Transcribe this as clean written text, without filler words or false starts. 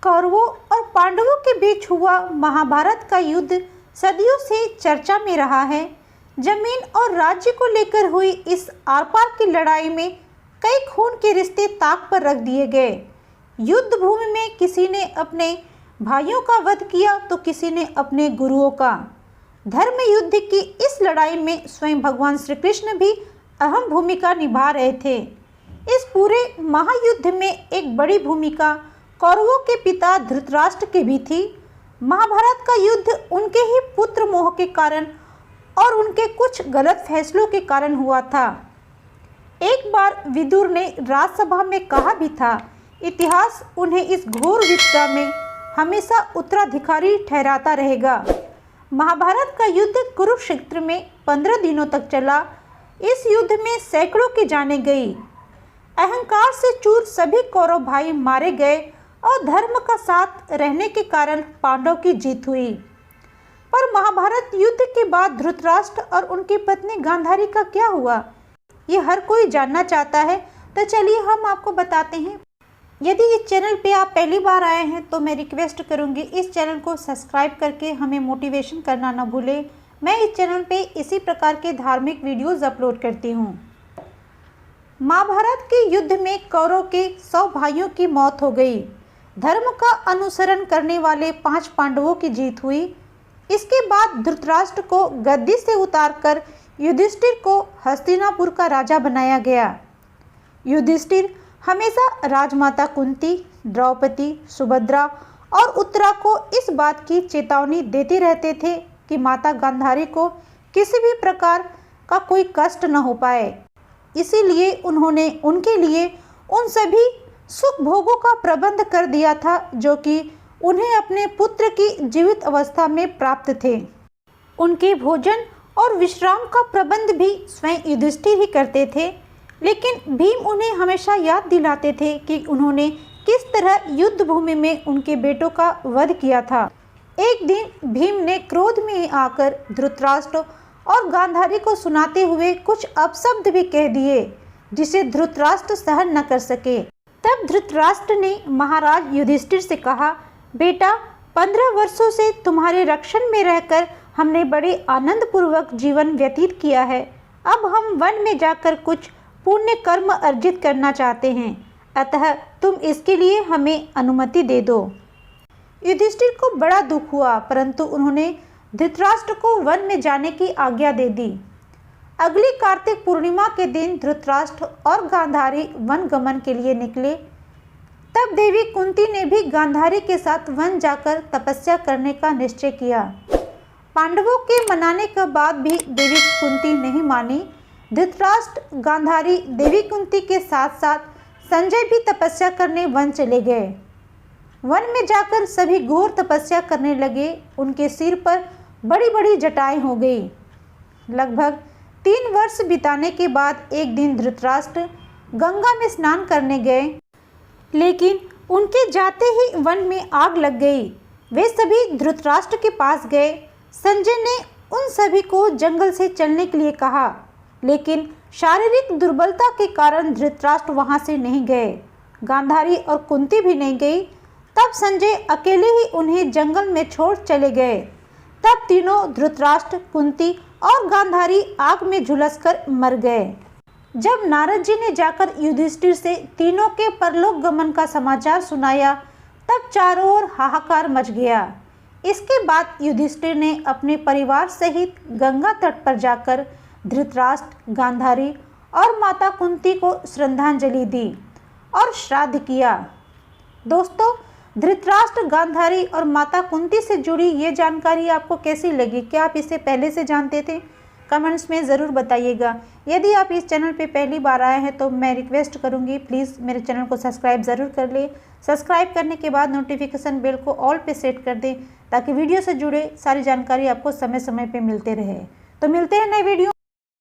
कौरवों और पांडवों के बीच हुआ महाभारत का युद्ध सदियों से चर्चा में रहा है। जमीन और राज्य को लेकर हुई इस आर पार की लड़ाई में कई खून के रिश्ते ताक पर रख दिए गए। युद्ध भूमि में किसी ने अपने भाइयों का वध किया तो किसी ने अपने गुरुओं का। धर्म युद्ध की इस लड़ाई में स्वयं भगवान श्री कृष्ण भी अहम भूमिका निभा रहे थे। इस पूरे महायुद्ध में एक बड़ी भूमिका कौरवों के पिता धृतराष्ट्र की भी थी। महाभारत का युद्ध उनके ही पुत्र मोह के कारण और उनके कुछ गलत फैसलों के कारण हुआ था। एक बार विदुर ने राजसभा में कहा भी था, इतिहास उन्हें इस घोर विपदा में हमेशा उत्तराधिकारी ठहराता रहेगा। महाभारत का युद्ध कुरुक्षेत्र में 15 दिनों तक चला। इस युद्ध में सैकड़ों की जानें गई। अहंकार से चूर सभी कौरव भाई मारे गए और धर्म का साथ रहने के कारण पांडव की जीत हुई। पर महाभारत युद्ध के बाद धृतराष्ट्र और उनकी पत्नी गांधारी का क्या हुआ, ये हर कोई जानना चाहता है। तो चलिए हम आपको बताते हैं। यदि इस चैनल पे आप पहली बार आए हैं तो मैं रिक्वेस्ट करूंगी इस चैनल को सब्सक्राइब करके हमें मोटिवेशन करना ना भूलें। मैं इस चैनल पे इसी प्रकार के धार्मिक वीडियोस अपलोड करती हूँ। महाभारत के युद्ध में कौरव के 100 भाइयों की मौत हो गई। धर्म का अनुसरण करने वाले 5 पांडवों की जीत हुई। इसके बाद धृतराष्ट्र को गद्दी से उतारकर युधिष्ठिर को हस्तिनापुर का राजा बनाया गया। युधिष्ठिर हमेशा राजमाता कुंती, द्रौपदी, सुभद्रा और उत्तरा को इस बात की चेतावनी देते रहते थे कि माता गांधारी को किसी भी प्रकार का कोई कष्ट न हो पाए। इसीलिए उन्होंने उनके लिए उन सभी सुख भोगों का प्रबंध कर दिया था जो कि उन्हें अपने पुत्र की जीवित अवस्था में प्राप्त थे। उनके भोजन और विश्राम का प्रबंध भी स्वयं युधिष्ठिर ही करते थे। लेकिन भीम उन्हें हमेशा याद दिलाते थे कि उन्होंने किस तरह युद्ध भूमि में उनके बेटों का वध किया था। एक दिन भीम ने क्रोध में आकर धृतराष्ट्र और गांधारी को सुनाते हुए कुछ अपशब्द भी कह दिए जिसे धृतराष्ट्र सहन न कर सके। तब धृतराष्ट्र ने महाराज युधिष्ठिर से कहा, बेटा 15 वर्षों से तुम्हारे रक्षण में रहकर हमने बड़े आनंद पूर्वक जीवन व्यतीत किया है। अब हम वन में जाकर कुछ पुण्य कर्म अर्जित करना चाहते हैं, अतः तुम इसके लिए हमें अनुमति दे दो। युधिष्ठिर को बड़ा दुख हुआ, परंतु उन्होंने धृतराष्ट्र को वन में जाने की आज्ञा दे दी। अगली कार्तिक पूर्णिमा के दिन धृतराष्ट्र और गांधारी वन गमन के लिए निकले। तब देवी कुंती ने भी गांधारी के साथ वन जाकर तपस्या करने का निश्चय किया। पांडवों के मनाने के बाद भी देवी कुंती नहीं मानी। धृतराष्ट्र, गांधारी, देवी कुंती के साथ साथ संजय भी तपस्या करने वन चले गए। वन में जाकर सभी घोर तपस्या करने लगे। उनके सिर पर बड़ी बड़ी जटाएं हो गई। लगभग 3 वर्ष बिताने के बाद एक दिन धृतराष्ट्र गंगा में स्नान करने गए, लेकिन उनके जाते ही वन में आग लग गई। वे सभी धृतराष्ट्र के पास गए। संजय ने उन सभी को जंगल से चलने के लिए कहा, लेकिन शारीरिक दुर्बलता के कारण धृतराष्ट्र वहां से नहीं गए। गांधारी और कुंती भी नहीं गई। तब संजय अकेले ही उन्हें जंगल में छोड़ चले गए। तब तीनों धृतराष्ट्र, कुंती और गांधारी आग में झुलसकर मर गए। जब नारद जी ने जाकर युधिष्ठिर से तीनों के परलोक गमन का समाचार सुनाया, तब चारों ओर हाहाकार मच गया। इसके बाद युधिष्ठिर ने अपने परिवार सहित गंगा तट पर जाकर धृतराष्ट्र, गांधारी और माता कुंती को श्रद्धांजलि दी और श्राद्ध किया। दोस्तों, धृतराष्ट्र, गांधारी और माता कुंती से जुड़ी ये जानकारी आपको कैसी लगी? क्या आप इसे पहले से जानते थे? कमेंट्स में ज़रूर बताइएगा। यदि आप इस चैनल पे पहली बार आए हैं तो मैं रिक्वेस्ट करूंगी प्लीज़ मेरे चैनल को सब्सक्राइब ज़रूर कर लें। सब्सक्राइब करने के बाद नोटिफिकेशन बेल को ऑल पे सेट कर दें ताकि वीडियो से जुड़े सारी जानकारी आपको समय समय पे मिलते रहे। तो मिलते हैं नए वीडियो।